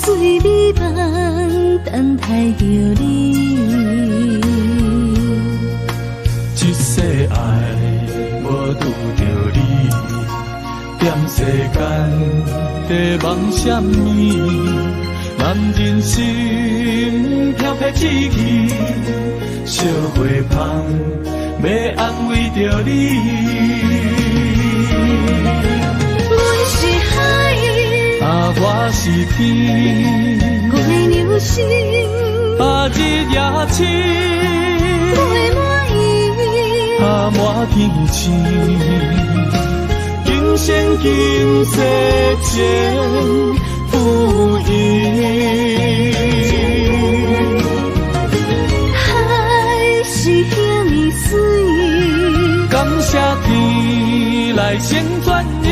水美梦等待着你。一世爱无拄着你，踮世间在梦什么？男人心飘飘起去，小花香要安慰着你。阮是海，我是天，我的牛心，日夜深，陪满意，满天星，今生今世前不移。海是遐尼水，感谢天来成全你，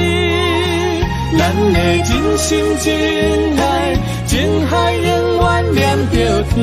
咱的真心真爱，情海永远念着天。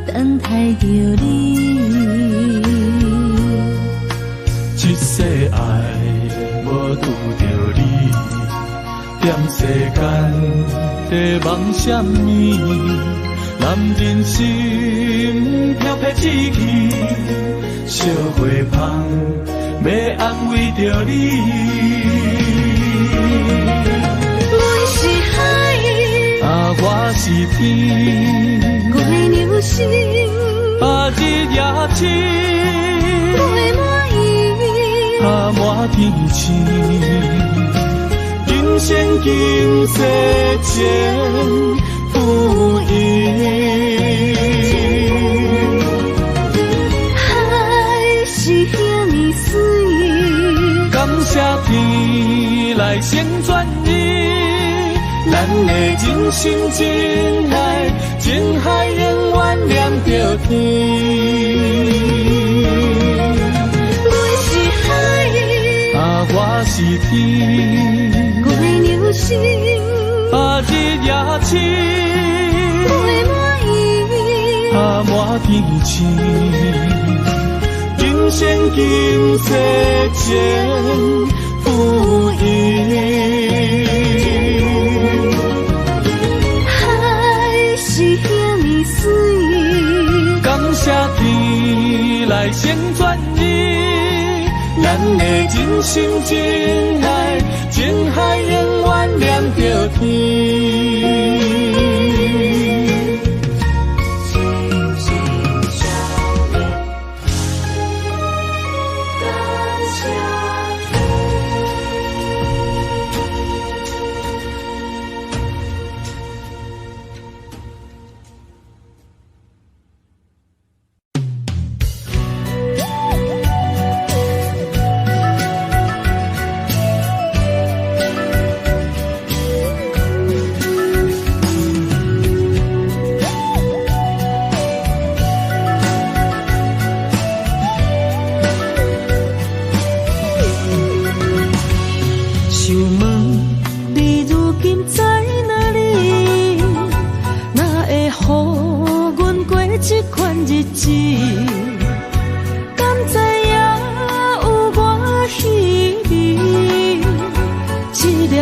等待着你，一世爱无拄着你，踮世间在梦什么？男人心飘飘起去，小花香要安慰着你。阮是海，我是天，我的牛心，日夜深，陪满意，满天星，今生今世前不移。海是遐尼水，感谢天来成全你，咱的真心真爱，情海永远念着天。阮是海，我是天，我的牛心，日夜深，陪满意，满天星，今生今世前不移。海是遐尼水，感谢天来成全你，咱的真心真爱，情海永远念着天。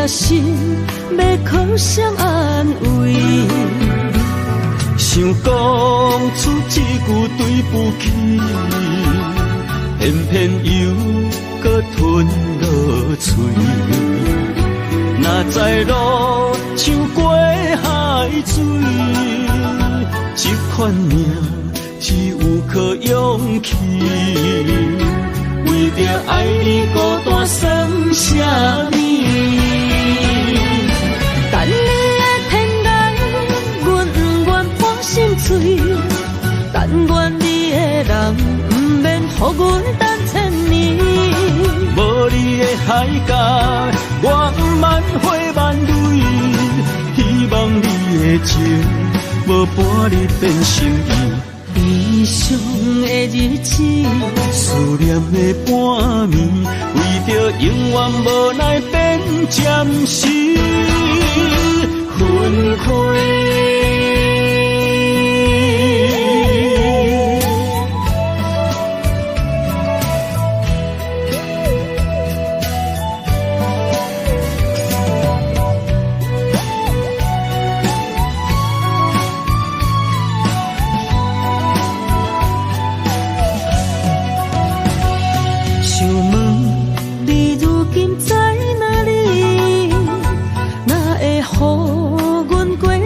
心要靠谁安慰？想讲出一句对不起，偏偏又搁吞落嘴。若知路像过海水，这款命只有靠勇气。孤单算啥物？等你的天涯，阮不愿破心碎。但愿你的人，不免予阮等千年。无你的海角，我万花万蕊。希望你的情，无伴你变心意。悲伤的日子，思念的半暝，为着永远无奈变暂时分开。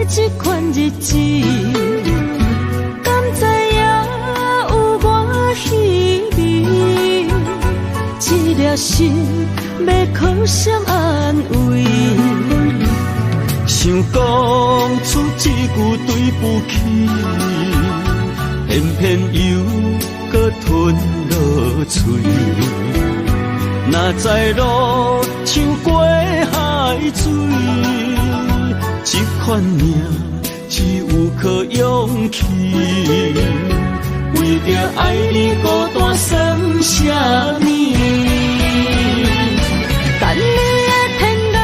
这款日子，敢知影有我稀微？这粒心要靠谁安慰？想讲出一句对不起，偏偏又搁吞落嘴。若知路像过海水。这款命只有靠勇气，为着爱你孤单算啥物？等你的天涯，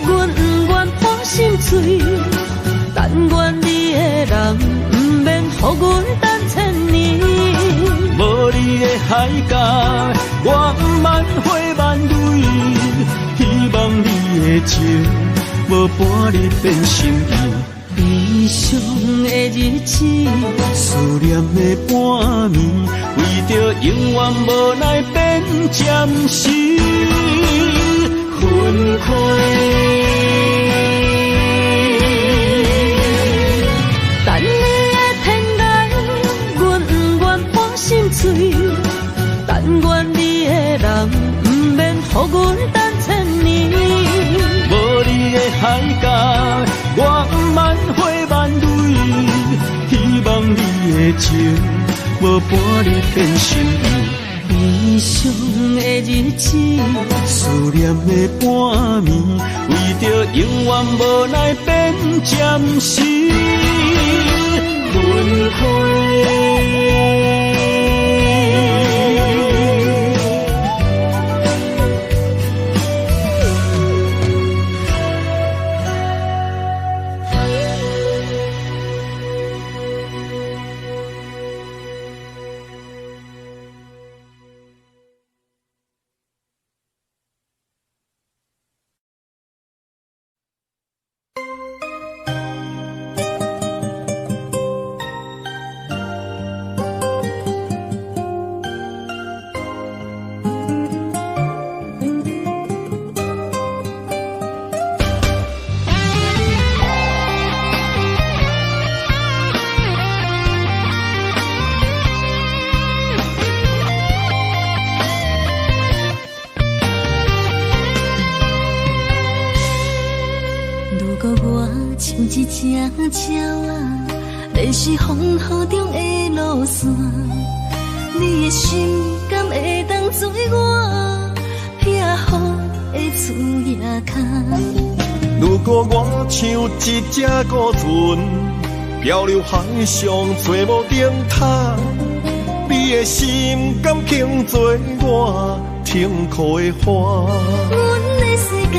阮不愿破心碎。但愿你的人，不免予阮等千年。无你的海角，我万花万蕊。希望你的情。无伴你变心意，悲伤的日子，思念的半暝，为着永远无奈变暂时分开。等你的天涯，阮不愿破心碎。但愿你的人，不免予阮等千年。海角，我万花万蕊，希望你的情，无伴你变心意。悲伤的日子，思念的半暝，为着永远无奈变暂时分开。一只鸟啊，迷失风雨中的路线，你的心敢会当做我撇予的厝野脚？如果我像一只孤船，漂流海上找无顶塔，你的心敢肯做我停靠的花？阮的世界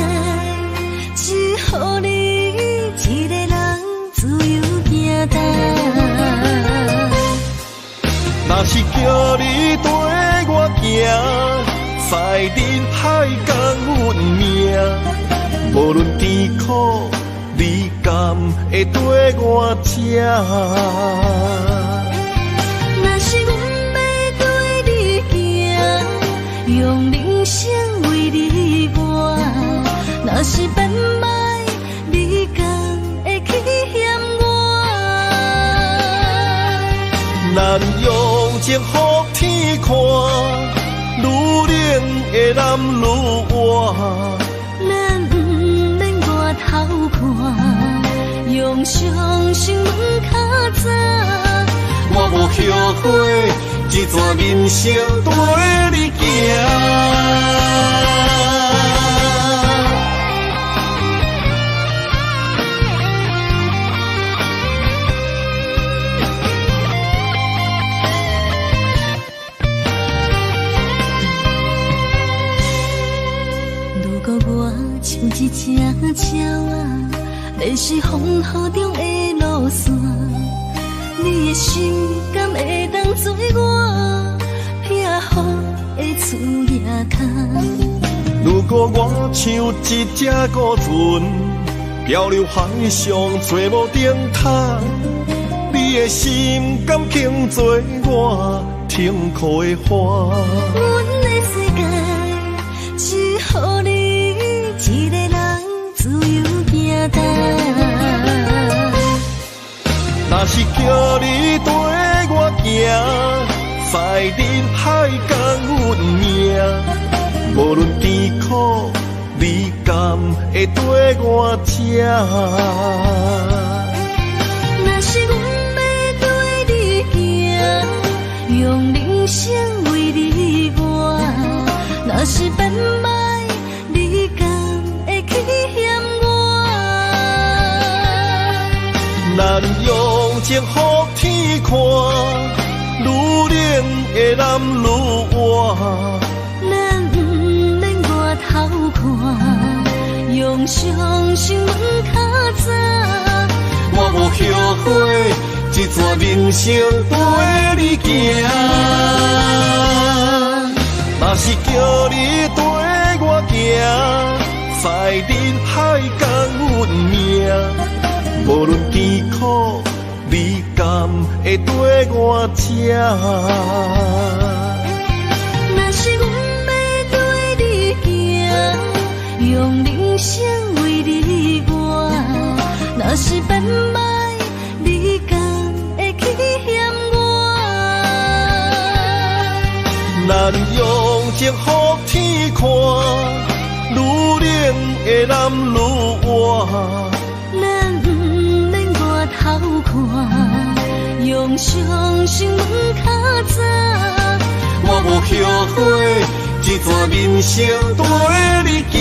只予你一个人自由行踏。若是叫你跟我行，在人海共阮命，无论甜苦，你敢会跟我吃？若是阮要对你行，用人生为你活，若是变歹，你敢会去嫌我？咱用情予天看，愈冷的男女活。咱不免外头看，用双心门较早。我无后悔，这段人生跟你行。如果我像一只鸟啊，迷失风雨中的路线，你的心敢会当做我避雨的厝夜空？如果我像一只孤船，漂流海上找无顶塔，你的心敢肯做我停靠的花？阮的世界只予你一个人自由行动。若是叫你跟我行，在人海共运命，无论甜苦，你甘会跟我吃？若是阮要对你行，用人生为你活，若是变歹，你甘会去嫌我？咱用情予天看，女人的男女活。咱不免外头看，用双心门较早。我无后悔，这段人生跟你行。若是叫你跟我行，在人海共运命，无论甜苦，你甘会跟我吃？若是阮要对你行，用人生为你活，若是变歹，你甘会去嫌我？咱用情予天看，女人的男女活。咱不免外头看，用双心门较早。我无后悔，这段人生跟你行。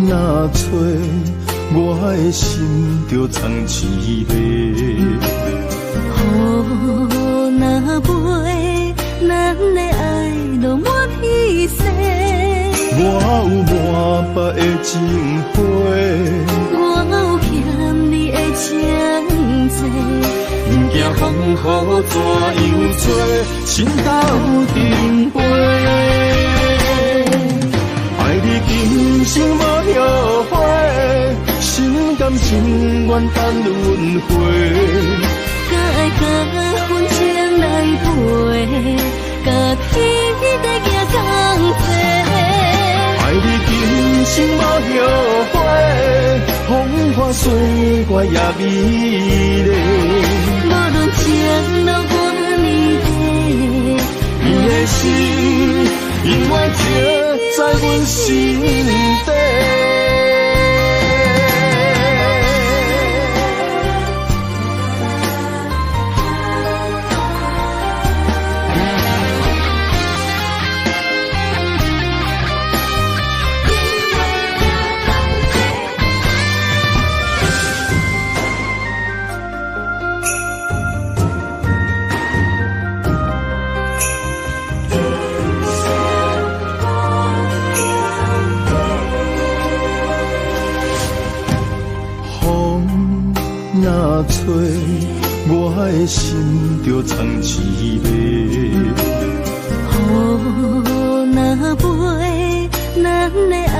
若吹，我的心就藏滋味。雨若飞，咱的爱就满天星。我有满腹的情花，我有欠你的情债，不惊风雨怎样做，心斗阵飞。爱你今生无后悔，心甘情愿等轮回。甲爱甲阮情来陪，甲天地行同齐。爱你今生无后悔，风花雪月也美丽。无论前路多年低，你的心永远刻在阮心底。找，我的心就藏滋味。雨若飞，咱的爱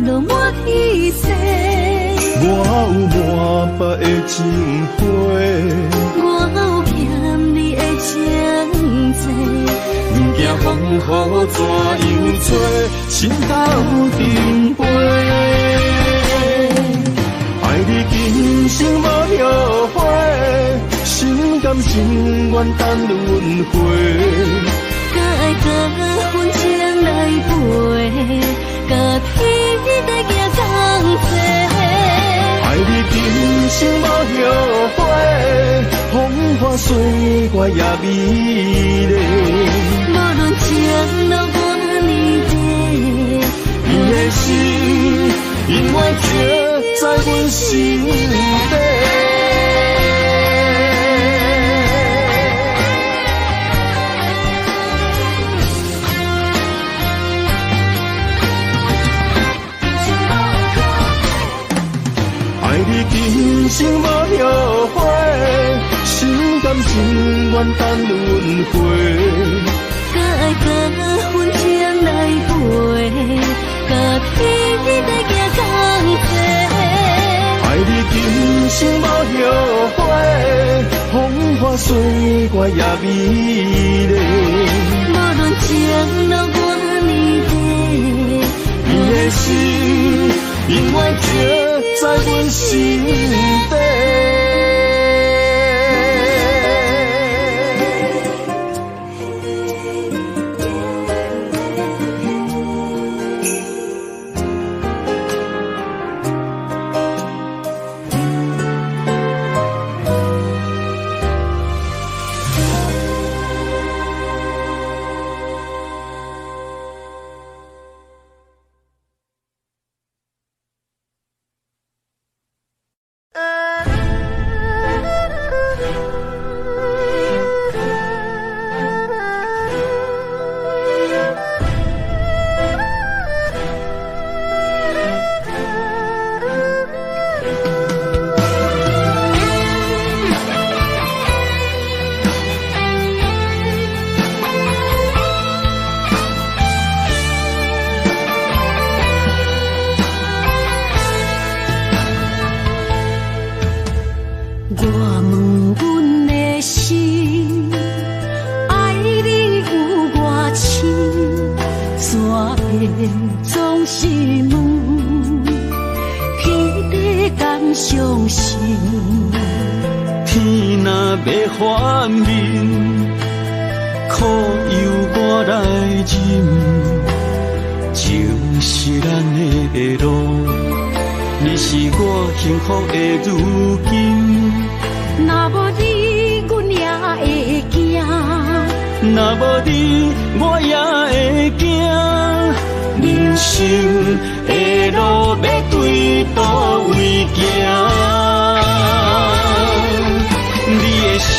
就满天星。我有满腹的情花，我有欠你的情债，不惊风雨怎样吹，心斗阵飞。爱你今生无后悔，心甘情愿等轮回。甲爱甲份情来陪，甲天地行同齐。爱你今生无后悔，风花雪月也美丽。无论情路多年短，你的心永远刻在阮心底。爱你今生无后悔，心甘情愿等轮回。甲爱甲份情来陪，甲天地行同齐。爱你今生无后悔，风花雪月也美丽。无论情路多年短，你的心永远刻在阮心底。总是问，天地敢相信？天若要反面，苦由我来忍。情是咱的路，你是我幸福的如今。若无你，阮也会惊；若无你，我也会惊。人生的路要对倒位行？你的声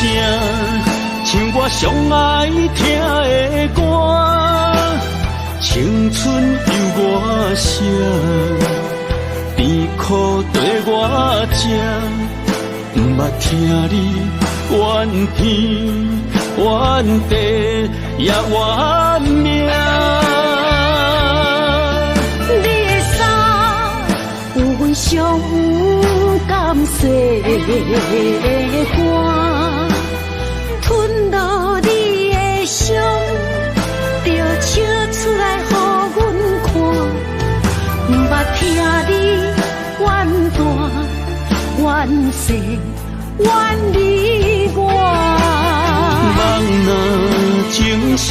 像我上爱听的歌，青春由我写，甜苦对我吃，不捌听你怨天怨地也怨命。上有甘蔗的汗，吞落你的伤，就笑出来予阮看。不捌听你怨大怨细怨离我。人若情深，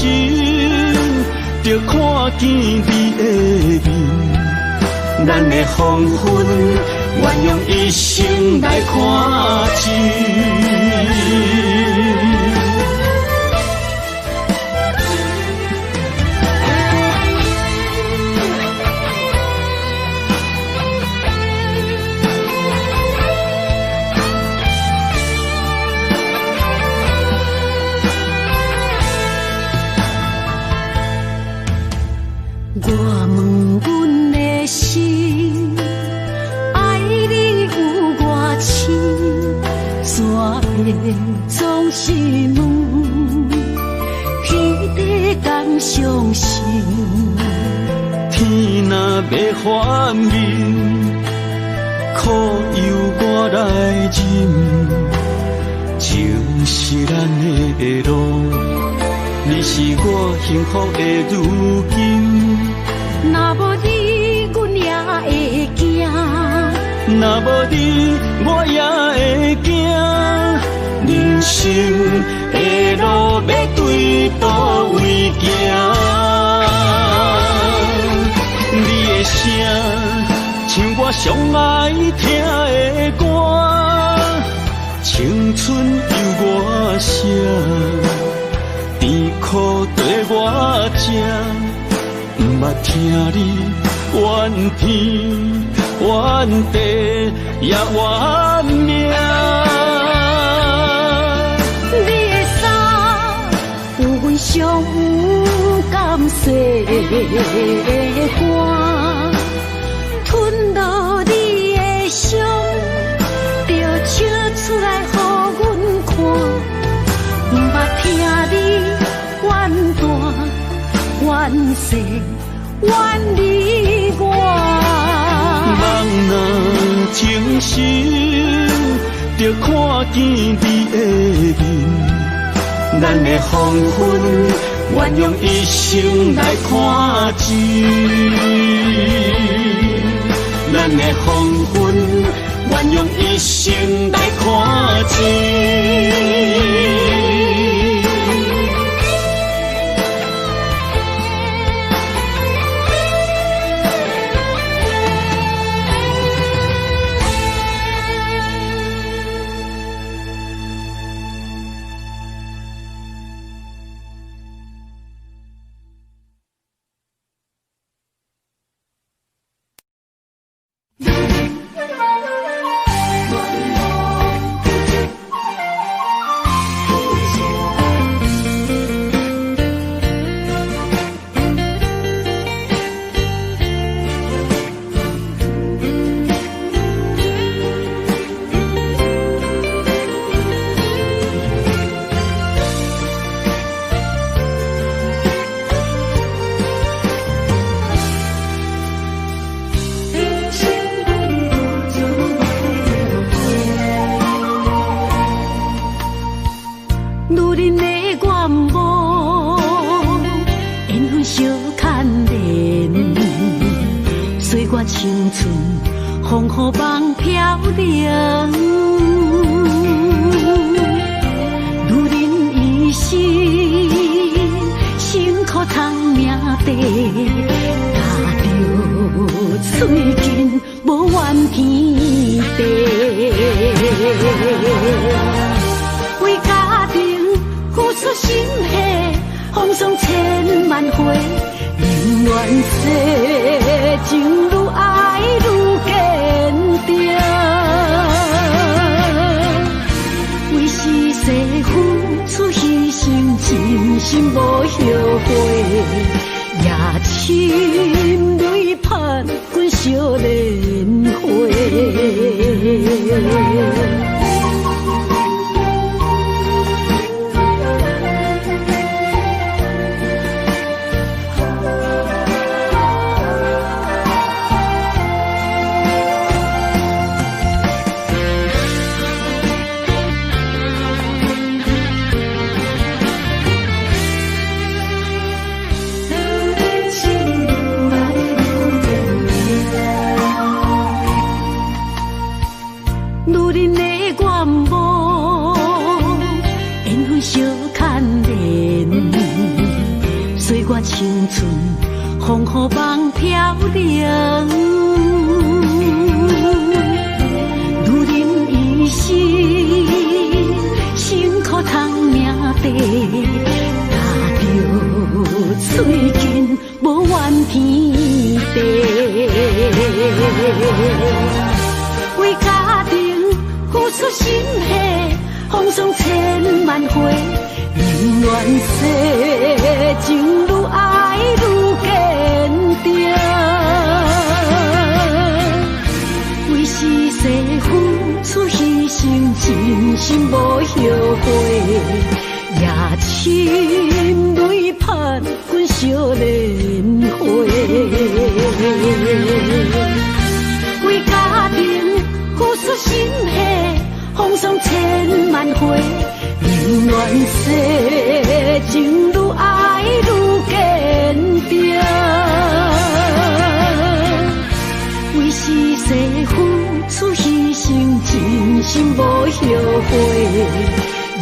就看见你的面。咱的黄昏，愿用一生来看尽。我问阮的心，爱你有偌深，总是问，天地共相信。天若要反面，苦由我来忍，情是咱的路，你是我幸福的如今。若无你，阮也会惊；若无你，我也会惊。人生的路要对倒位行？你的声像我上爱听的歌，青春由我写，甜苦对我吃，不捌听你怨天怨地也怨命。你的衫有阮上有感谢的汗，吞落你的伤，就笑出来予阮看。不捌听你怨大怨细怨你我。人若情深，就看见你的面，咱的黄昏愿用一生来看尽，咱的黄昏愿用一生来看尽。青春风雨梦飘零，如人一生，辛苦通命地，踏着嘴筋无怨天地，为家庭付出心血，风霜千万回。宁愿世情愈爱愈坚定，为是世付出牺牲，真心无后悔，也深泪盼阮少年花。青春风雨梦飘零，如人一生，辛苦通命地，踏着嘴筋无怨天地，为家庭付出心血，风霜千万回。宁愿世情愈爱愈坚定，为是世付出牺牲，真心无后悔，夜深泪盼阮惜莲花。为家庭付出心血，风霜千万回，宁愿世情愈爱愈坚定。为是世付出牺牲，真心无后悔。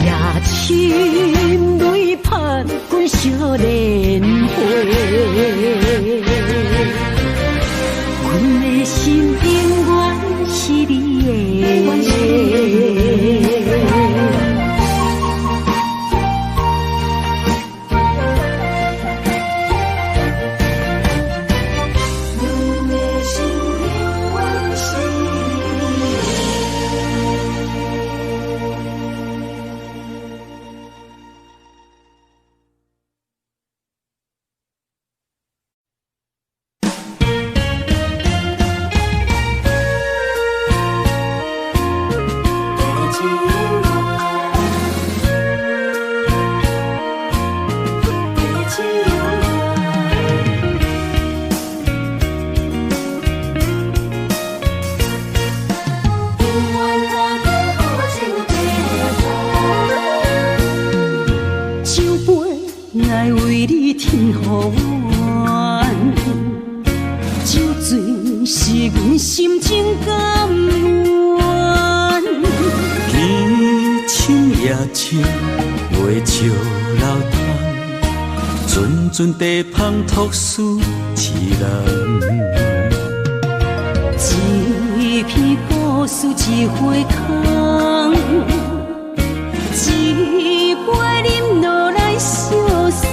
夜深泪盼阮惜莲花，阮的心永远是你的。阵地芳托书一人，一篇故事一回空，一杯饮落来相送。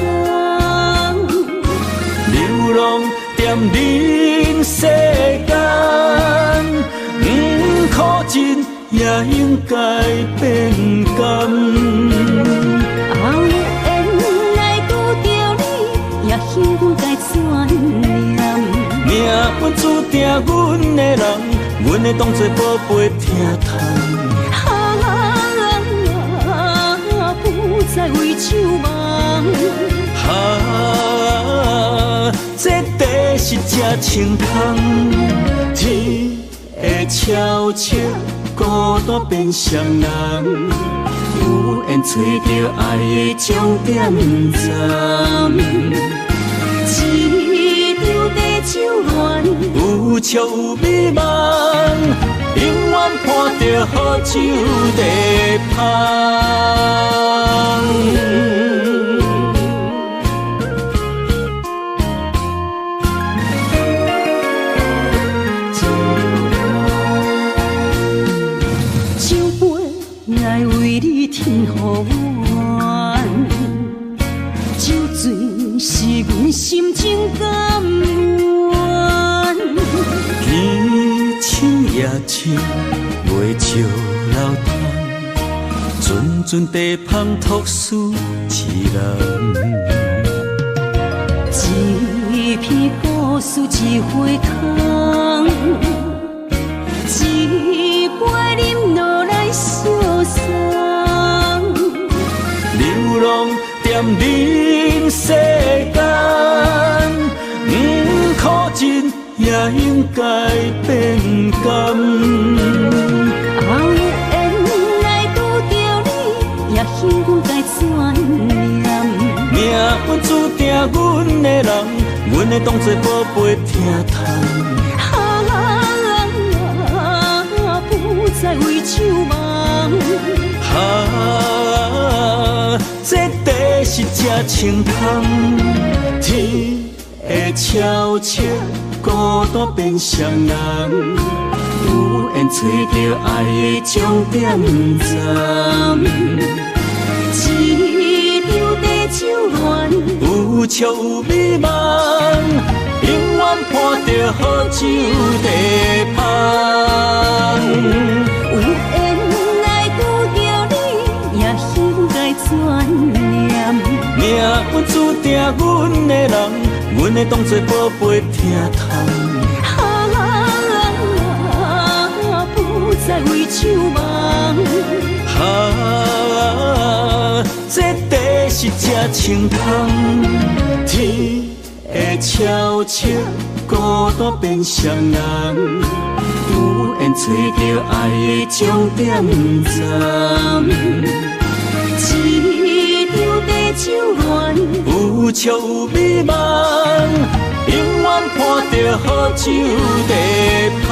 流浪踮人世间，苦尽也应该变甘。幸运该怎念？命运注定阮的人，阮会当作宝贝疼痛。不再为酒梦。这地是真清空，天会悄悄孤单变双人，有缘找到爱的终点站。一场地酒恋，有笑有美梦，永远伴着好酒地芳。酒杯爱为你添予阮，酒醉是阮心情甘愿。天深夜深，袂笑流淌，阵阵地芳托书一人。一篇故事一回空，一杯饮落来相送。流浪踮人世间，苦尽也应该变甘。后缘来拄着你，也幸运该怎念？命运注定阮的人，阮会当作宝贝疼痛。不再为酒梦。这地是真清空，天会悄悄孤单变双人，有缘找到爱的终点站。一场地酒恋，有笑有美梦，永远伴着好酒地芳。有缘来拄着你，也应该怎念？命运注定阮的人，阮会当作宝贝疼痛。不再为酒梦。这地是这清芳，天会悄悄孤单变双人，有缘找到爱的终点站。一张地酒暖，有笑有美梦，永远伴着好酒地香。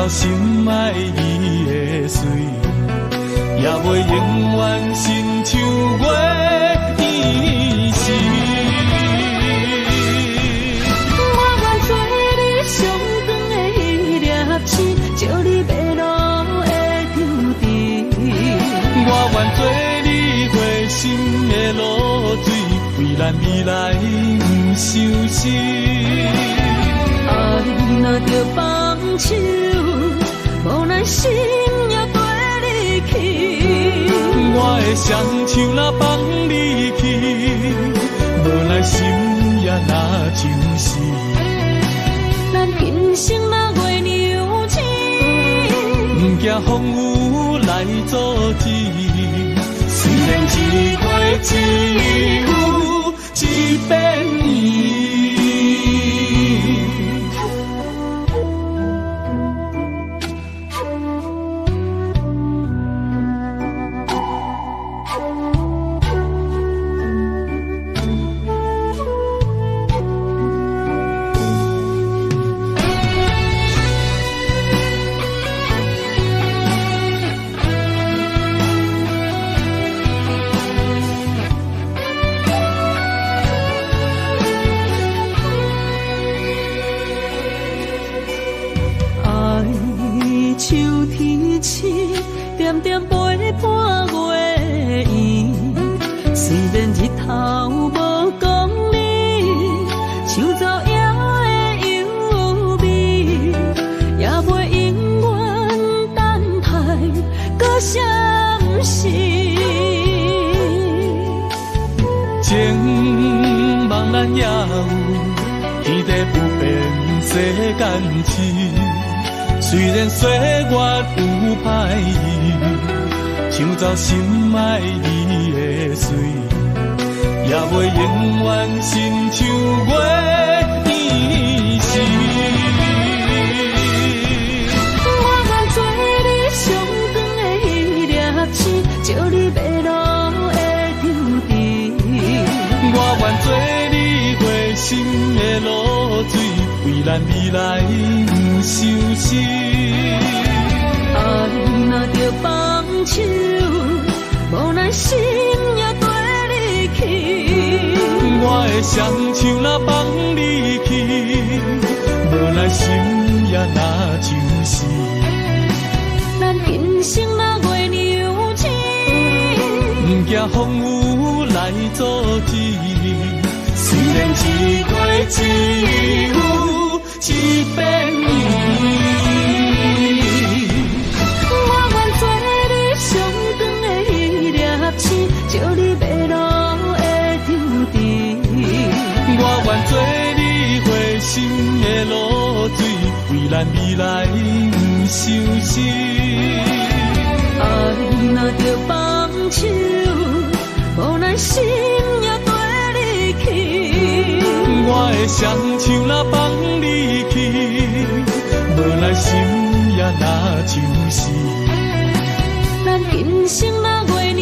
心爱伊的水，也袂永远亲像月依时。我愿做你上长的迄粒星，照你迷路的注定。我愿做你回心的露水，为咱未来不伤心。爱若着放手。无奈心也跟你去，我的双手若放你去，无奈心也若像是。咱今生若月娘亲，不惊风雨来阻止。虽然一月只有一遍年。点点陪伴月圆，虽然日头无讲理，像走夜的幽味，也袂永远等待搁闪失。情茫然也有天地不变世间事。虽然岁月有歹意，抢走心爱你的水，也袂永远亲像月依时。我愿做你上长的迄粒星，照你迷路的注定。我愿做你回心的露水，为咱未来不伤心。爱若着放手，无奈心也跟你去。我的双手若放你去，无奈心也若像是。咱今生若月娘亲，不惊风雨来阻止。虽然一月只有一遍年。露水，为咱未来不相思。爱若着放手，无奈心也跟你去。我的双手若放你去，无奈心也若像死。咱今生若月娘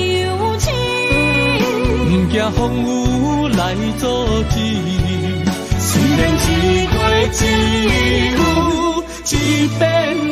亲，不惊风雨来阻止。虽然一月只有一遍年。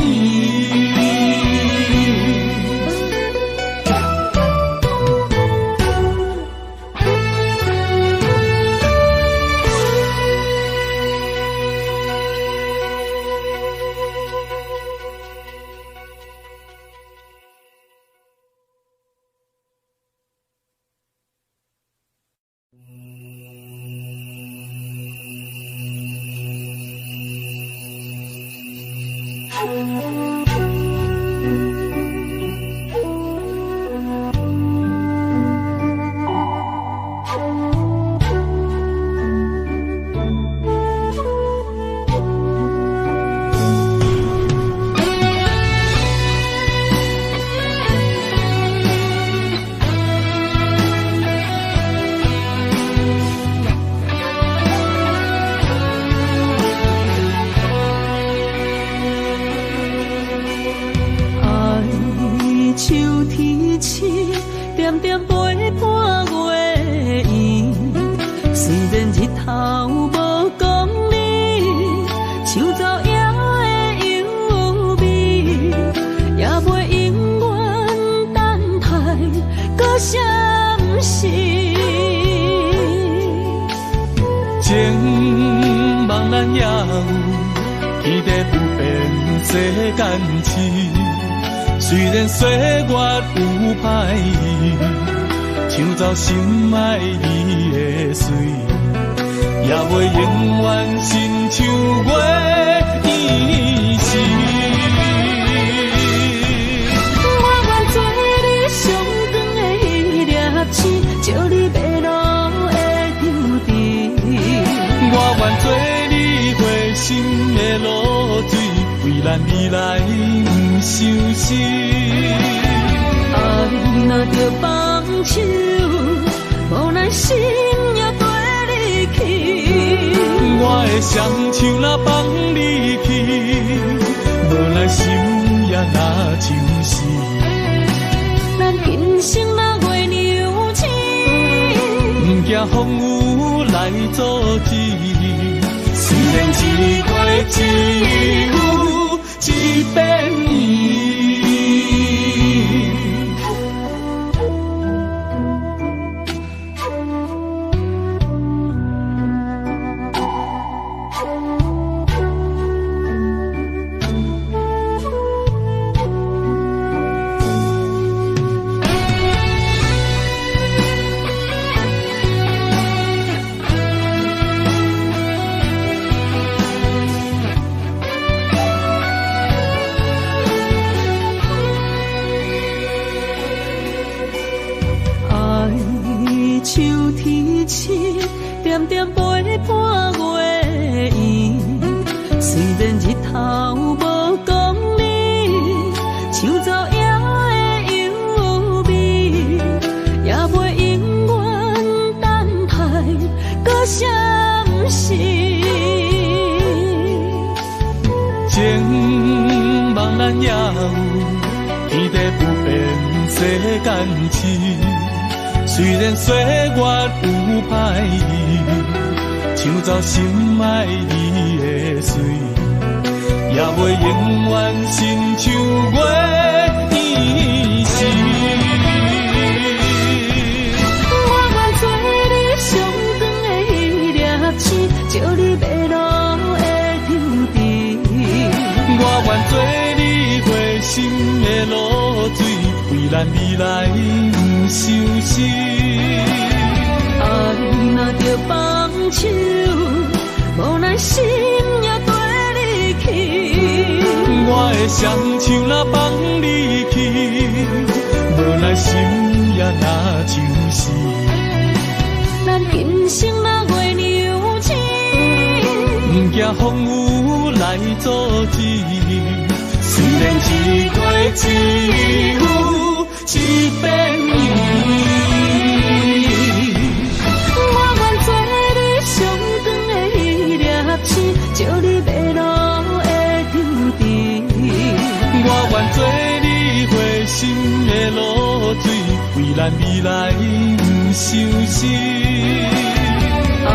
虽然岁月有歹意，抢走心爱伊的水，也袂永远亲像月伊是。我愿做你上长的迄粒星，照你迷路的丢滴。我愿做你回心的露水，为咱未来不相思。爱若着放手，无奈心也跟你去。我的双手若放你去，无奈心也若像死。咱今生若月娘亲，不惊风雨来阻止。虽然一月只有一遍年。点点陪伴月圆，虽然日头无讲你，抢走夜的幽味，也袂永远等待搁闪失。情茫然也有天地不变世间事。虽然岁月有歹意，抢走心爱伊的水，也袂永远亲像月伊是。我愿做你上长的迄粒星，照你迷路的丢滴。我愿做你回心的露水，为咱未来不相思。爱若着放手，无奈心也跟你去。我的双手若放你去，无奈心也若像死。咱今生若月娘亲，不惊风雨来阻止。虽然一月一雨一变伊，我愿做你上长的迄粒星，照你迷路的注定。我愿做你回心的露水，为咱未来不伤心。爱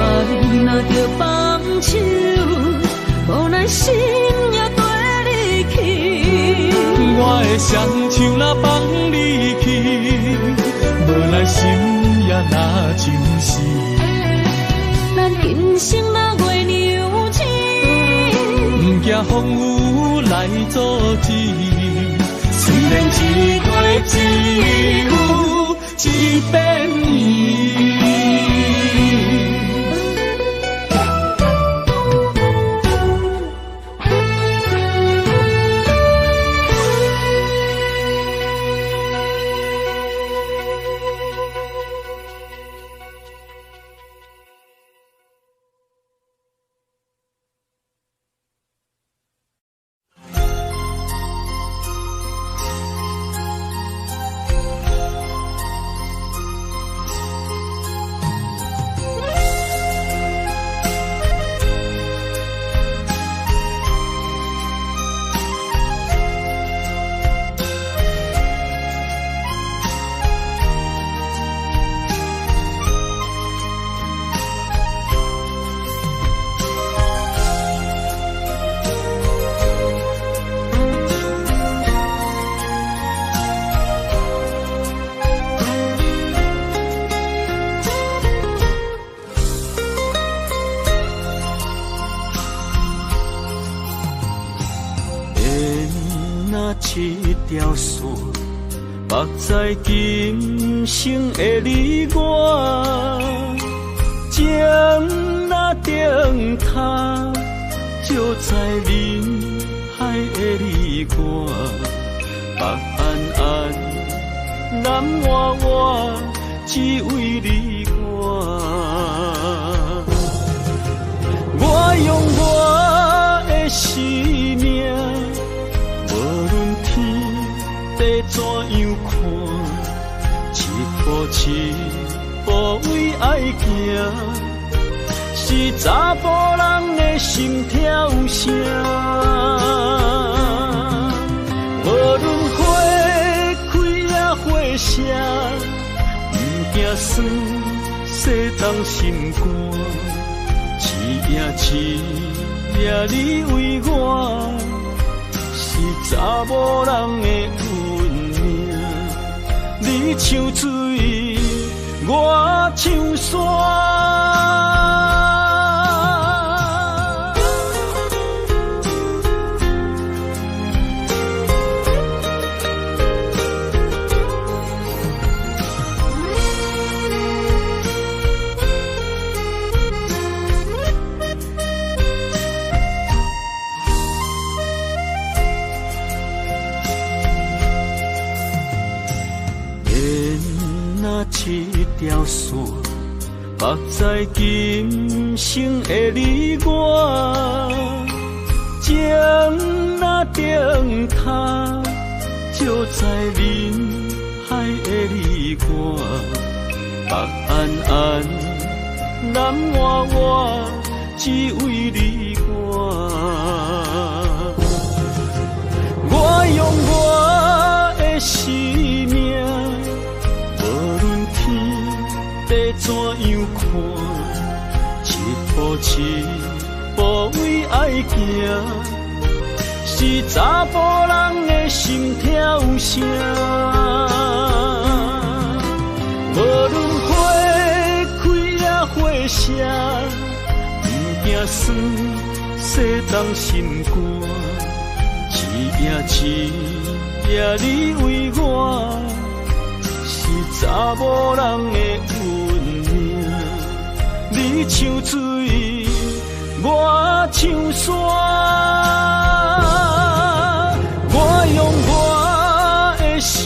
若着放手，无奈心也跟你去。我的双手若放你去，无奈心也若真死。咱今生若月娘亲，不惊风雨来阻止。虽然一月一雨一变伊。一条线，目在今生的你我，情若灯塔，照在人海的你我，北安安，南弯弯，只为你我。我用我的生命。地怎样看？一步一步为爱行，是查甫人的心跳声。无论花开也花谢，不惊酸洗动心肝。一夜你为我。是查某人的运命，你像水，我像山。一条线，目在今生的你我，情若灯塔，照在人海的你我，北安安，南弯弯，只为你我。我用我的生命。地怎样看？一步一步为爱行，是查甫人的心跳声。无论花开也花谢，不惊酸洗动心肝。一夜你为我。查某人的运命，你像水，我像山。我用我的生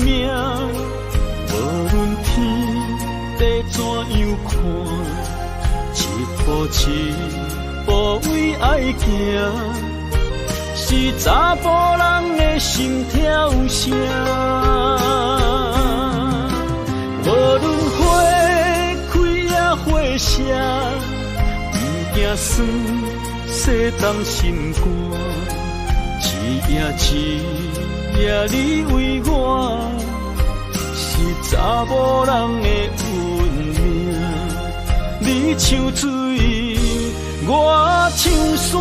命，无论天地怎样看，一步一步为爱行，是查甫人的心跳声。无论花开也花谢，不惊酸洗冻心肝。一夜你为我，是查某人的运命。你唱水，我唱山。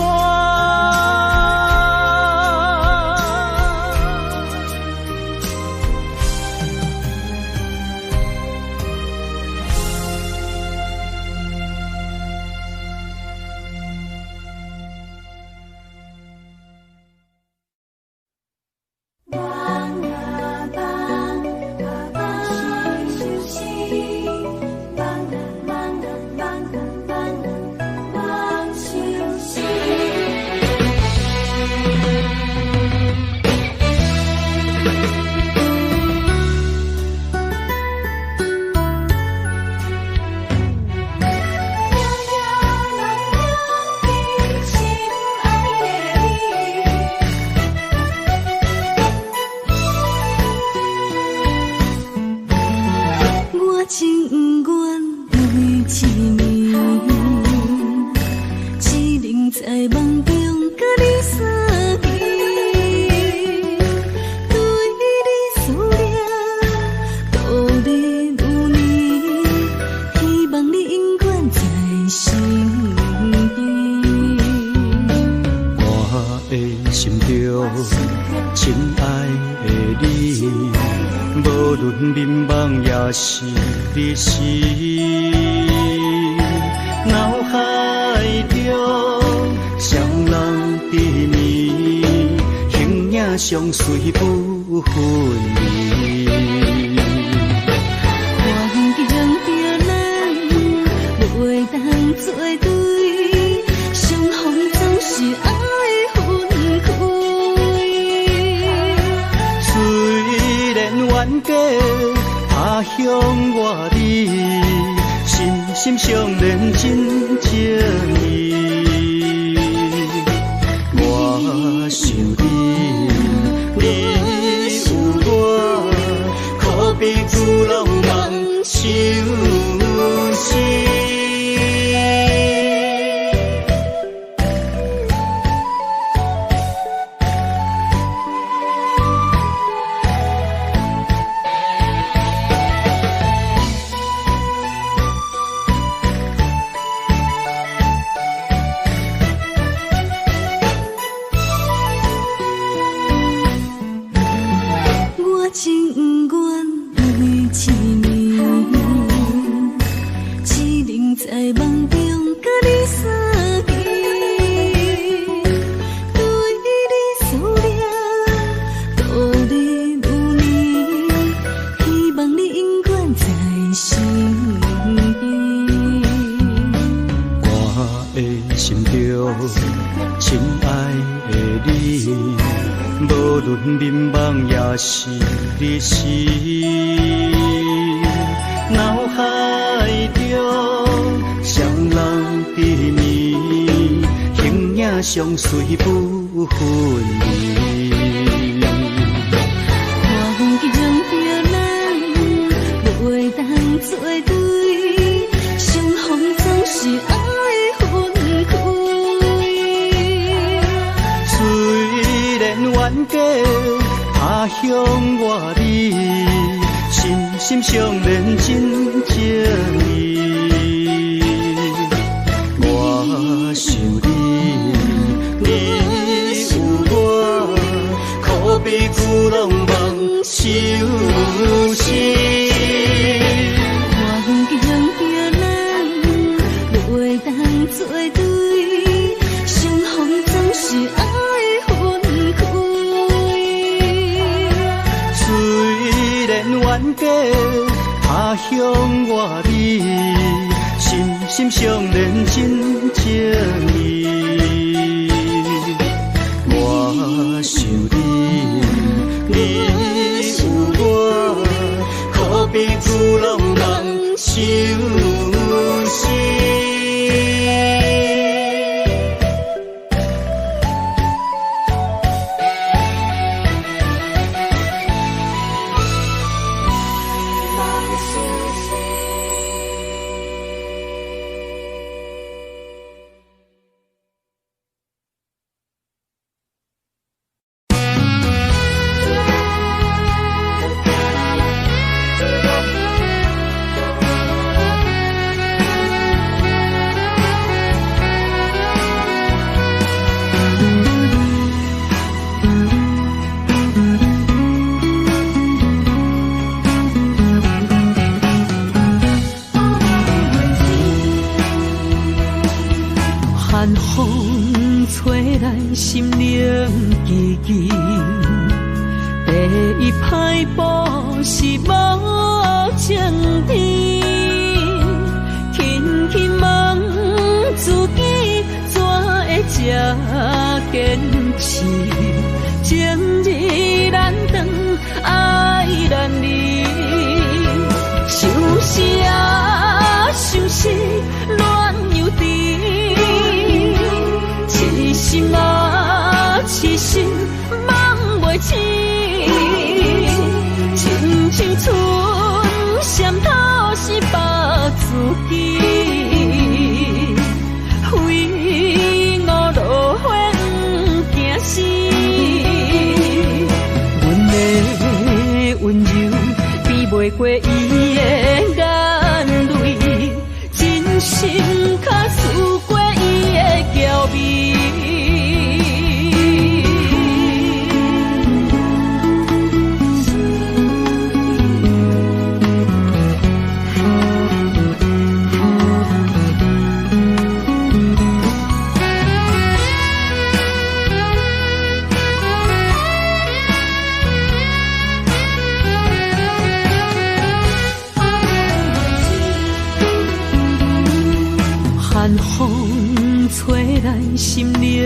相随不分离，环境的人袂当做对，相逢总是爱分开。虽然冤家他乡外里，心心相连真情意。我想你有我，可比旧浪漫相思。眠梦也是你诗，脑海中双人缠绵，形影相随不分离。环境的人袂当做对，相逢总是爱分开。虽然冤家他乡外里，心心相连真情意。我想你有我，可比旧浪漫相思。环境的人袂当做对，相逢总是爱分开。虽然冤家他乡外里，心心相连真情意。我想你有我，可比旧浪漫相思。寒风吹来心灵寂寂，第一摆步是无情天，轻轻问自己怎会这坚持，情义难断，爱难离，想死啊想死恋又甜，痴心啊痴心梦袂醒，亲像春闪透是白自己，非我落花不惊死，阮的温柔比袂过伊的眼泪，真心较输过伊的娇媚。寒风吹来心灵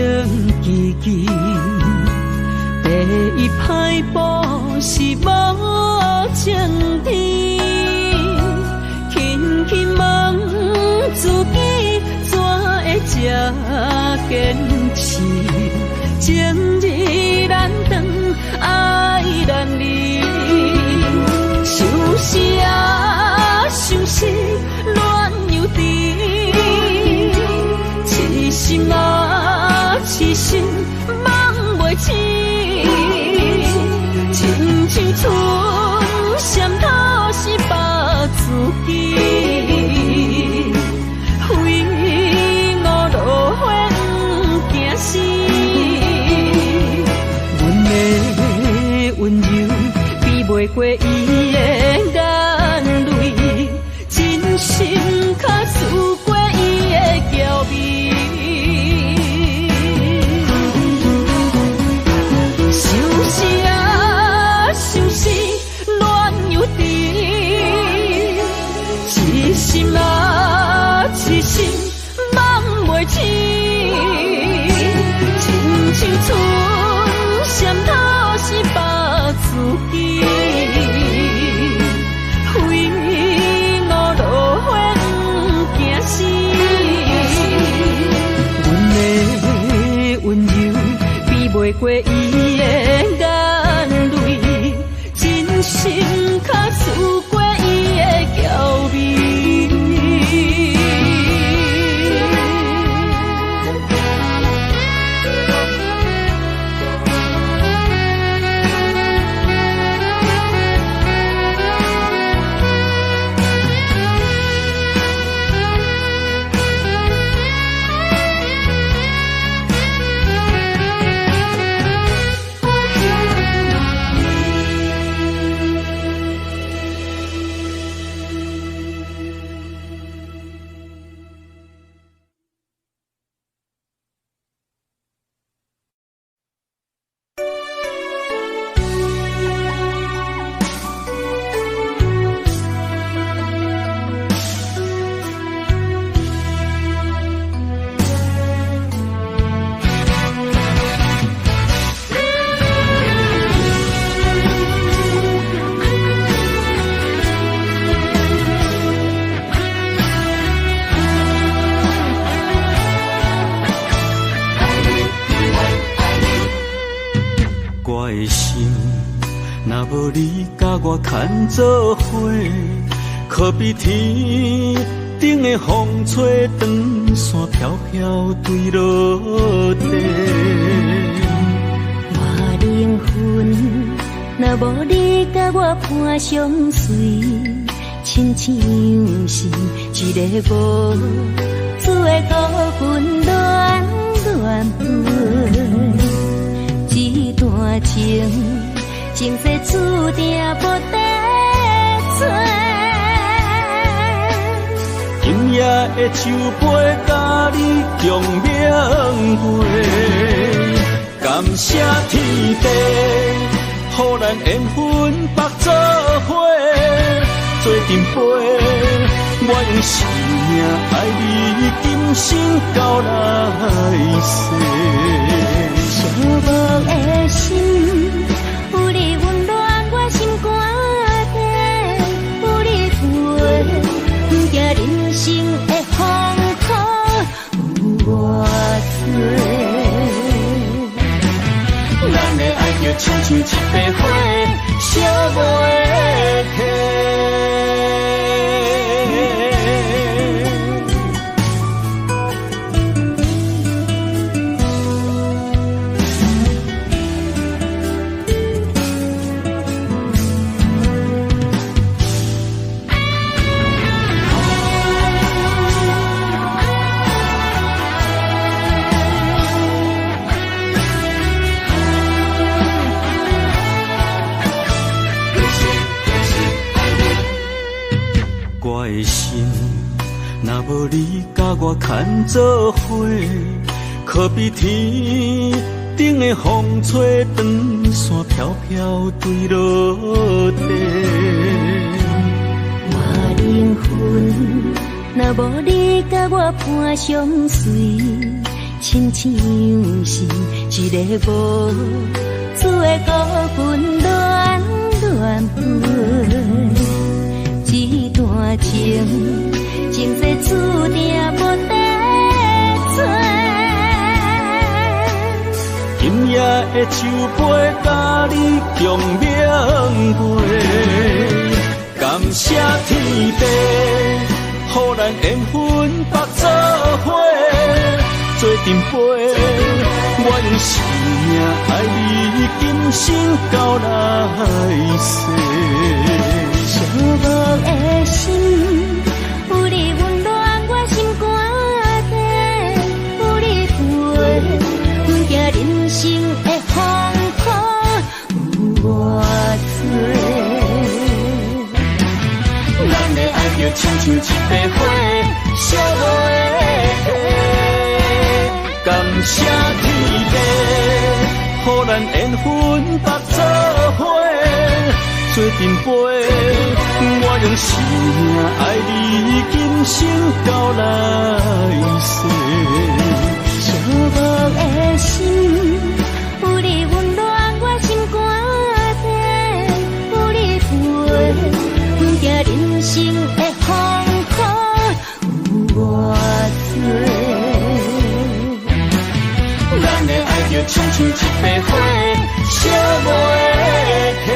寂寂，第一摆步是无情天，轻轻问自己怎会这坚持，情义难断，爱难离，想死啊想死恋又甜，痴心啊痴心梦袂醒，亲像春闪透是白自己，非我落花不惊死，阮的温柔比袂过伊的眼泪，真心较输过伊的娇媚。想死啊想死恋又甜，痴心啊痴心梦袂醒，亲像春闪透是白自己，非我落花不惊死，阮的温柔比袂过伊的眼泪，真心较输过伊的娇媚。若无你甲我牵做伙，可比天顶的风吹长线飘飘坠落地。我灵魂若无你甲我伴相随，亲像是一个无主的孤魂乱乱飞，一段情。前世注定无得找，今今夜的酒杯，甲你共明月。感谢天地，予咱缘分白做伙，做阵陪。我用生命爱你，今生到来世。寂寞的心，有你温暖我心肝底，有你陪，不惊人生的风雨有我做。咱的爱就亲像一杯火，烧袂起。我的心，若无你甲我牵做伙，可比天顶的风吹长线飘飘坠落地。我灵魂，若无你甲我伴相随，亲像是一个无主的孤魂乱乱飞。一段情，前世注定无得做。今夜的酒杯，甲你共明月。感谢天地，予咱缘分白做伙，做阵陪。我用生命爱你，今生到来世。寂寞的心，有你温暖我心肝底，有你陪，不惊人生的风雨有我做。咱的爱就亲像一杯火，烧袂起。感谢天地，予咱缘分白做伙，做阵陪。我用生命爱你，今生到来世。寂寞的心，有你温暖我心肝底，有你陪，不惊人生的风雨有我做。咱的爱就亲像一杯火，烧袂起。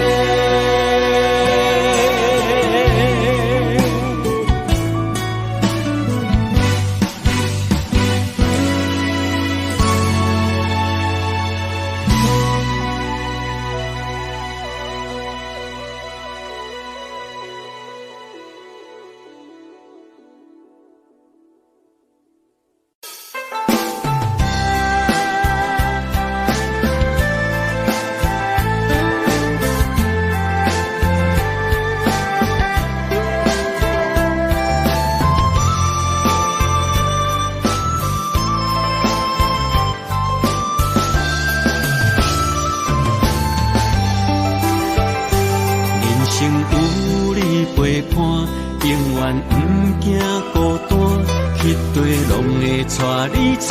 带你做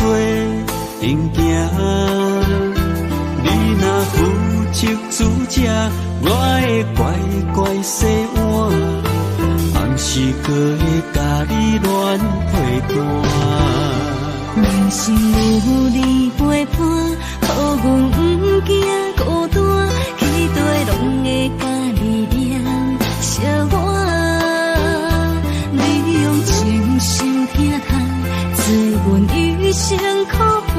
阵行，你若负责主食，我会乖乖洗碗，暗时搁会甲你乱陪伴。人生有你陪伴，予阮不惊孤单，期待拢会甲你念相爱。你用真心疼叹，做阮余生苦伴，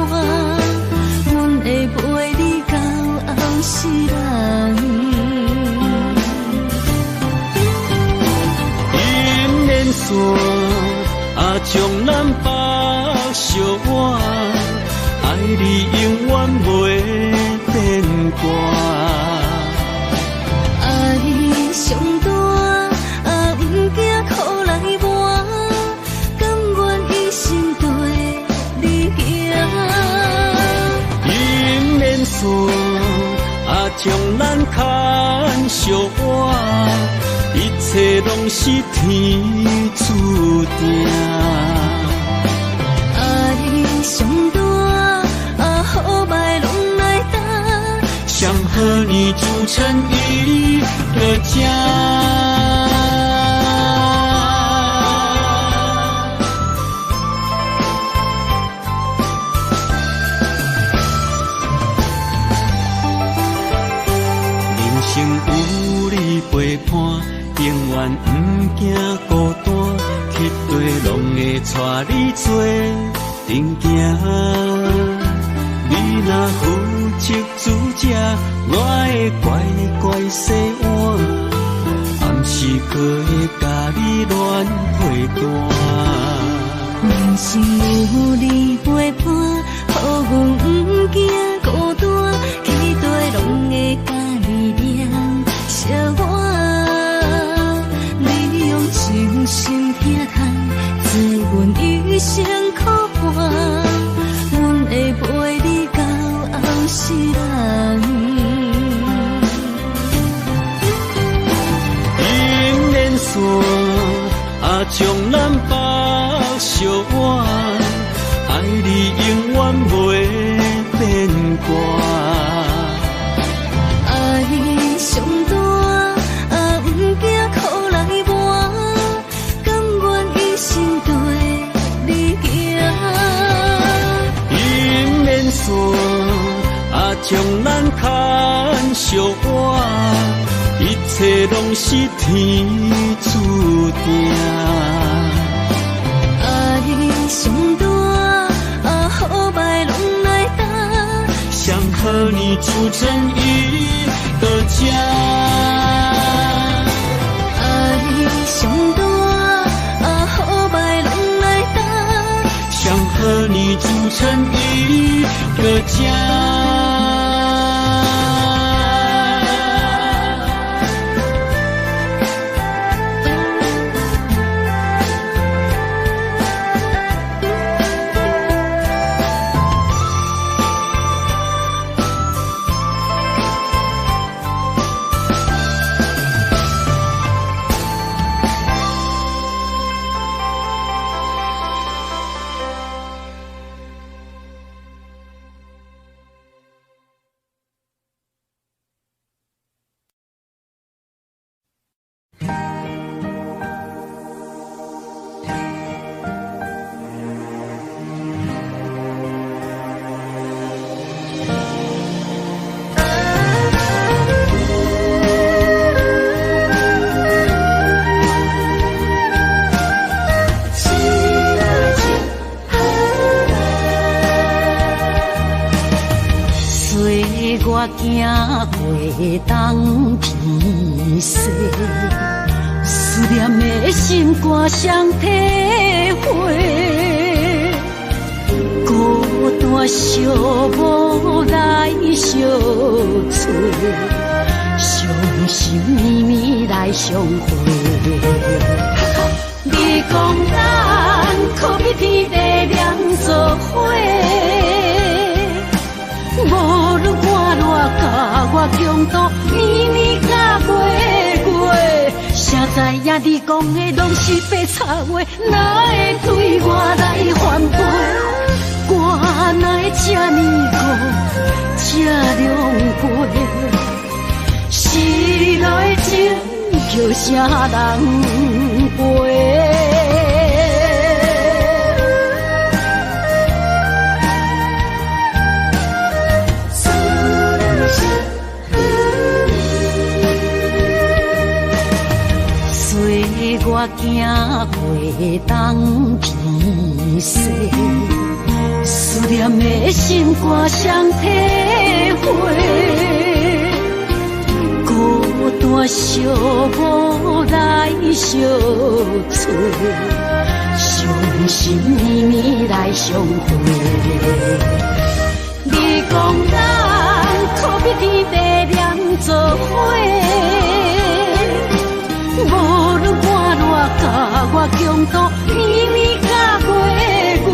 阮会陪你到后世人。银莲线将咱绑相偎，爱你永远袂变卦。爱上大，不惊苦来磨，甘将咱牵相偎，一切拢是天注定。爱上大，好歹拢来担，想和你组成一个家。人生有你陪伴，永远不惊孤单，铁地拢会带你做阵行。你若负责主者，我会乖乖洗碗，暗时可会甲你暖陪伴。人生有你陪伴，好运不惊孤单，期待拢会甲你念相伴。你用真心疼痛，做阮余生苦伴，阮会陪你到后世人。姻缘线将咱绑相偎，爱你永远袂变卦。爱上大，不惊苦来磨，甘愿一生对你行。姻缘线将咱牵相偎，一切拢是天注定。爱上大，好歹拢来担，想和你组成一个家。爱上大，好歹拢来担，想和你组成一个家。我行过东偏西，思念的心肝双体会，孤单寂寞来相找，伤心绵绵来相会。你讲咱可比天地两作伙，无论我偌甲我强度，年年甲月月，谁知影你讲的拢是白插话，哪会对我来反背？我哪会这呢孤，这狼狽？时来情叫啥人陪？我行过东偏西，思念的心肝双体会，孤单寂寞来相找，伤心绵绵来相会。你讲咱可比天地两作伙，无论我偌甲我强度，年年甲月月，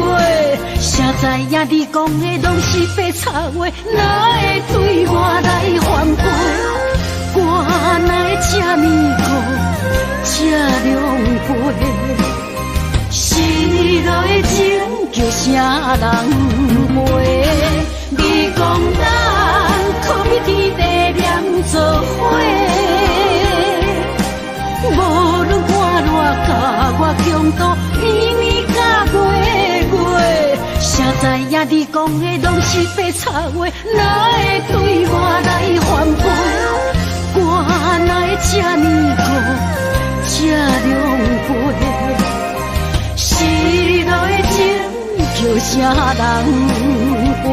谁知知影你讲的拢是白插话，哪会对我来反背？我哪会这么苦，这狼狽？失落的情叫啥人陪？你讲咱可比天地念做伙，无论看热甲我强度，年年甲月月，谁知影你讲的拢是白插话，哪会对我来反背？我哪会这么苦，这狼狽？失落的情叫啥人陪？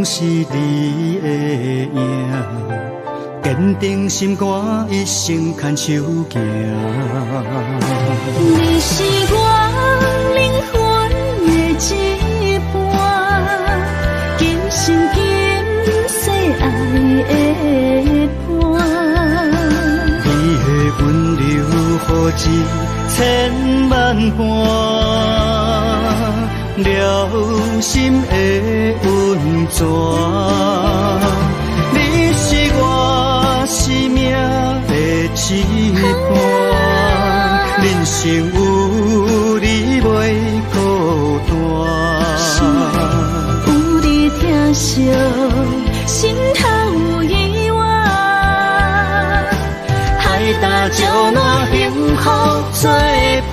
是你的影，坚定心肝，一生牵手行。你是我灵魂的一半，今生今世爱的伴。你的温柔好似千万般，了心的温泉。你是我生命的一半，人生有你袂孤单。有你疼惜，心头有意外，海大石烂，幸福作伴。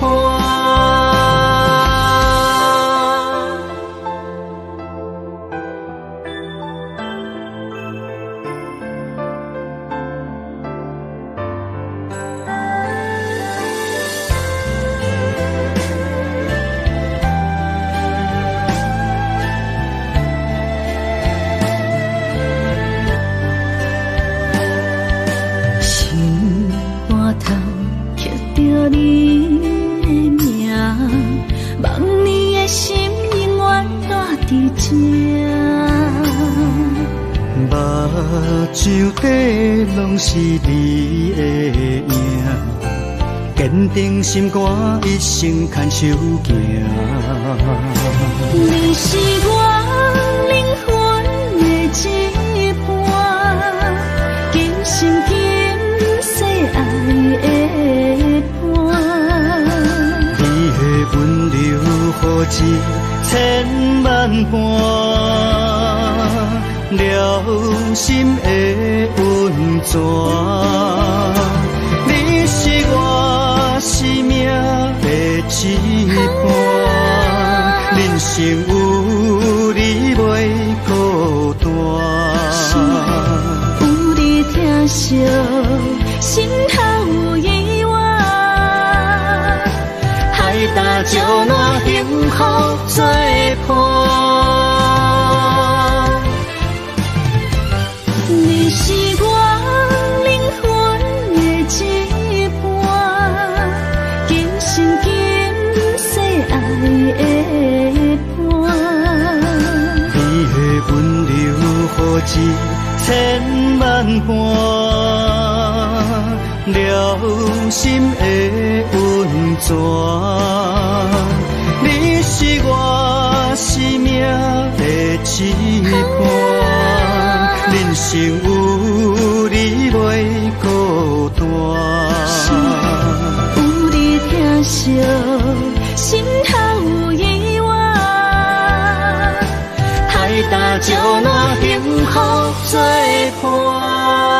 目睭底拢是你的影，坚定心肝，一生牵手行。你是我灵魂的一半，今生今世爱的伴。你的温柔好似千万般，了心的温泉。你是我生命的一半，人生有你袂孤单。有你疼惜，心头有意外，海大石烂，幸福作伴。你是我灵魂的一半，今生今世爱的伴。你的温柔好似千万般，了心的温泉。你是我生命的一半，人生有你袂孤单。有你疼惜，心头照烂幸福作伴。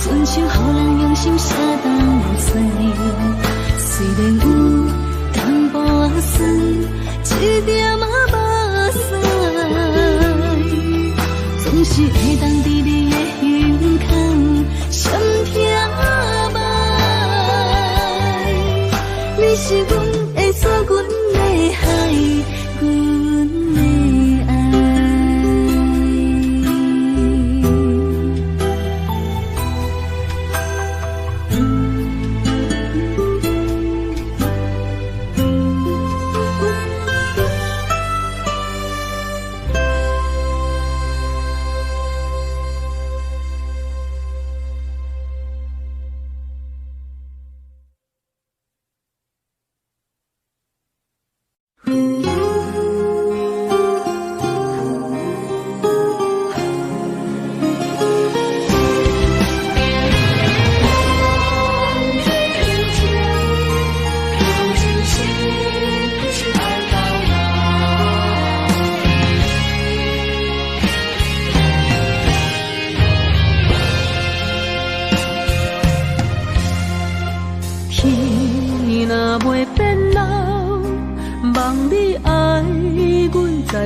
像予人用心写动。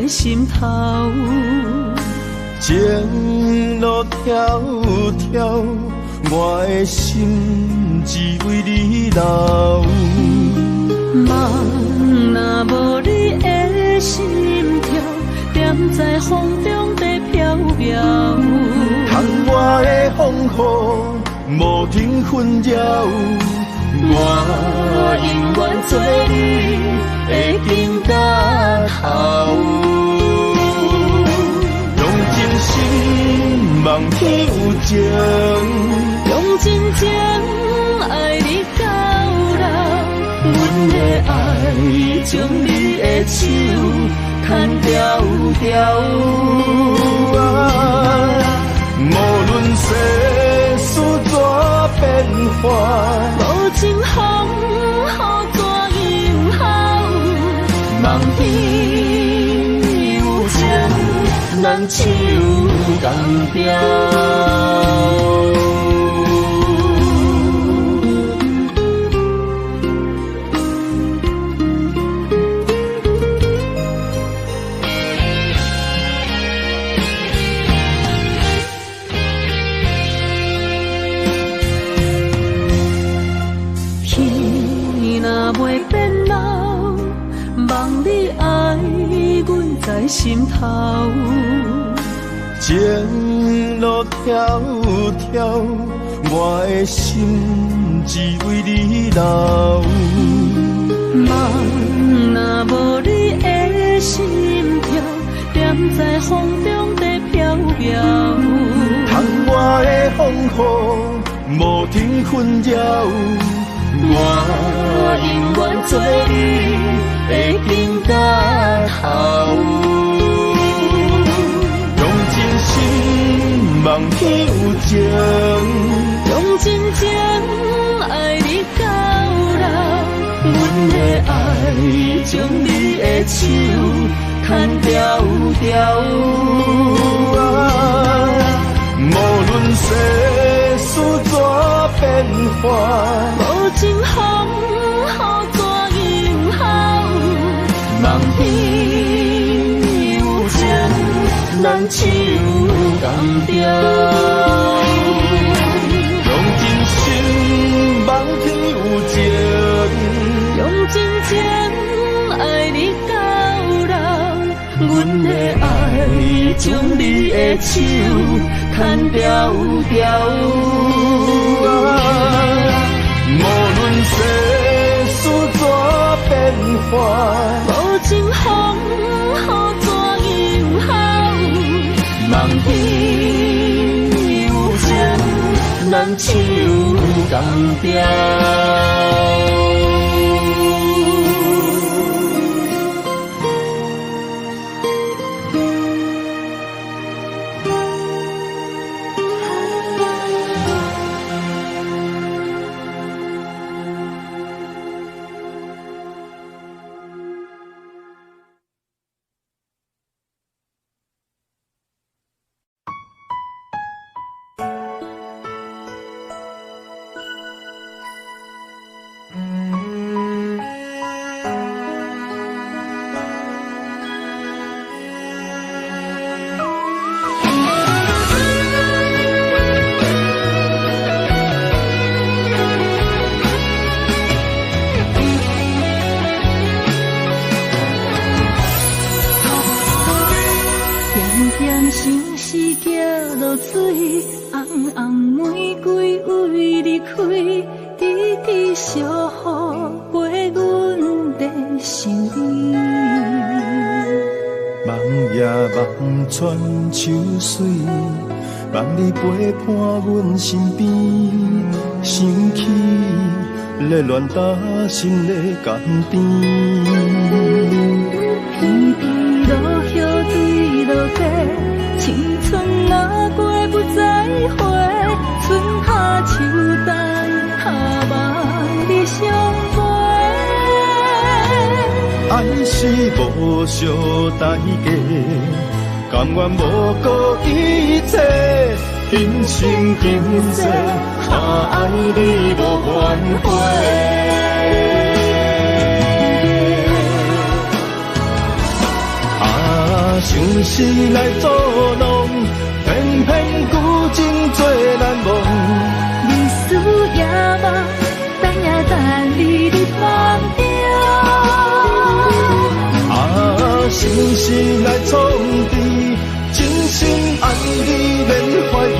心头。情路迢迢，我的心只为你留。梦若无你的心跳，踮在风中在飘飘。窗外的风雨无停纷扰，我永远做你的根甲头。用真心望天有情，用真情爱你到老。阮的爱将你的手牵条条。无论世事怎变化，无情风雨怎迎候。梦天有情，咱手共调。袂变老，望你爱阮在心头。情路迢迢，我的心只为你留。梦若无你的心跳，踮在风中在飘飘。窗外的风雨无停纷扰，我永远做你的根甲头。用真心望天有情，用真情爱你到老。阮的爱将你的手牵条条。无论世事怎变化，无情风雨怎迎候。梦天有情，咱手共调。用真心望天有情，用真情爱你到老。阮的爱将你的手牵条条。无论世事怎变化，无情风雨怎迎候。梦天有情，咱手共调。水，红红玫瑰为你开，滴滴小雨陪阮在想你。梦夜梦穿秋水，梦你陪伴阮身边，想起热恋打心的甘甜。片片落叶对落地，青春若过不再回，春夏秋冬下梦你相陪。爱是无相代价，甘愿无顾一切，今生今世，爱你无反悔。想是来作弄，偏偏旧情做难忘。日思夜梦，等呀等你的梦中。心事来创治，真心爱你免怀疑。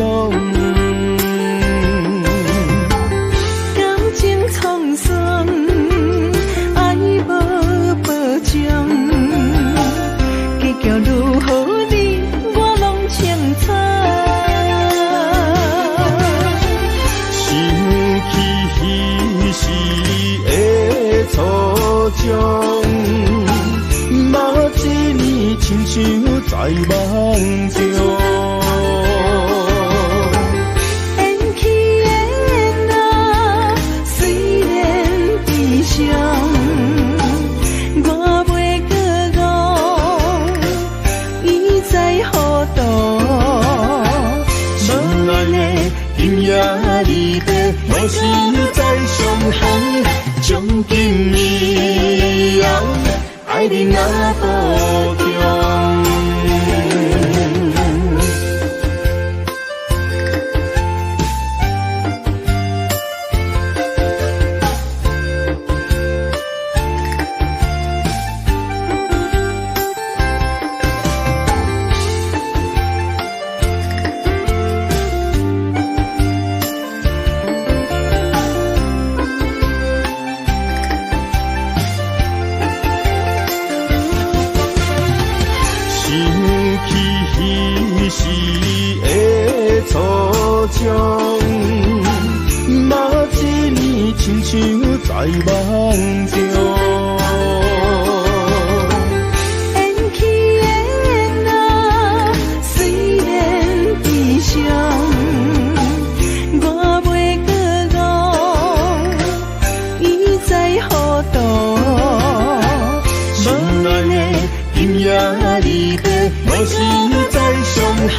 容。感情沧桑，爱无保障，结局如何你我拢清楚。想起彼时的初衷，嘛一年亲像在梦中。我是在上行，将金一样爱你那保重。嘛一年亲像在梦中，缘起缘啊，虽然悲伤，我袂搁忘，伊在何处？心内的今夜离别，我是在上行。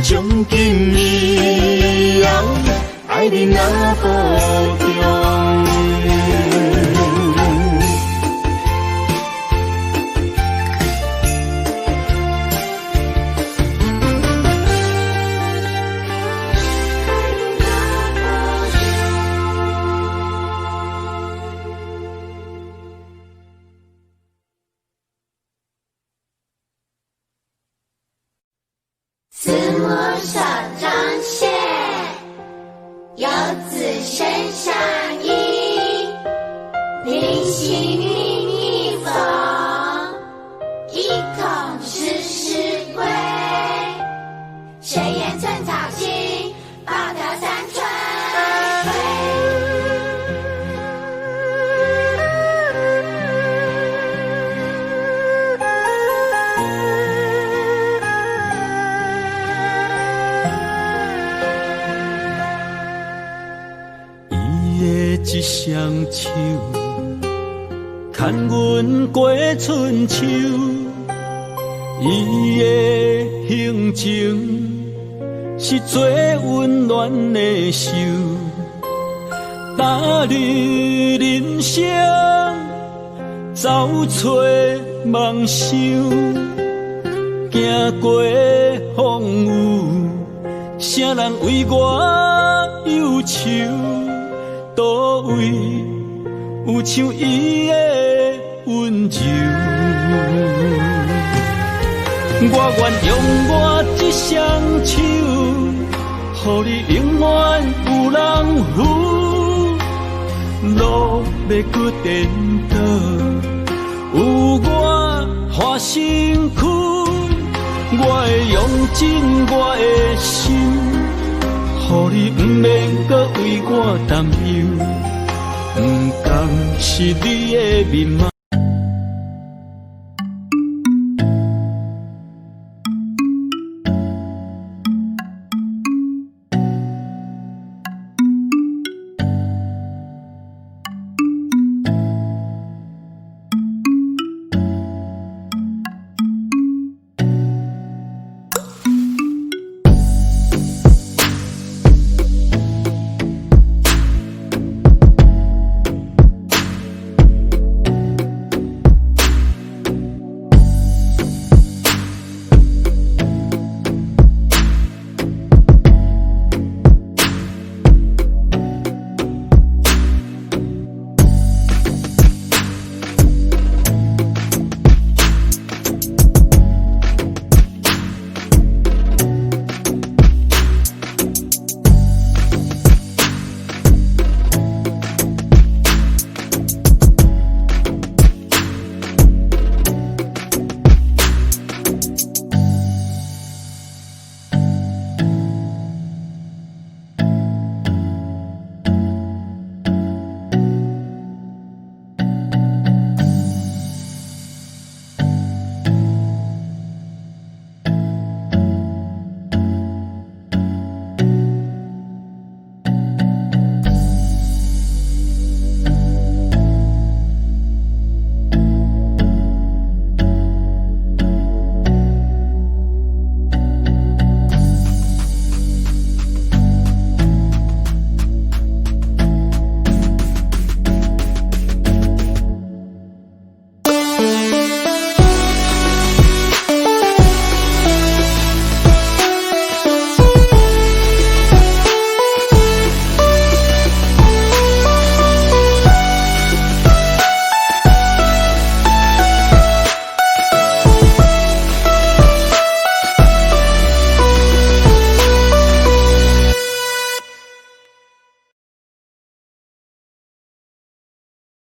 将金一样爱你那保重。慈母手中线，游子身上衣。临行密密缝，意恐迟迟归。谁言寸草心，报得三春一双手，牵阮过春秋。伊的行程是最温暖的手，踏入人生，走出梦想，行过风雨，啥人为我忧愁？倒位有像伊的温柔？我愿用我一双手，予你永远有人扶。路要搁颠倒，有我花身躯，我会用尽我的心。予你不免搁为我担忧，不甘是你的面貌。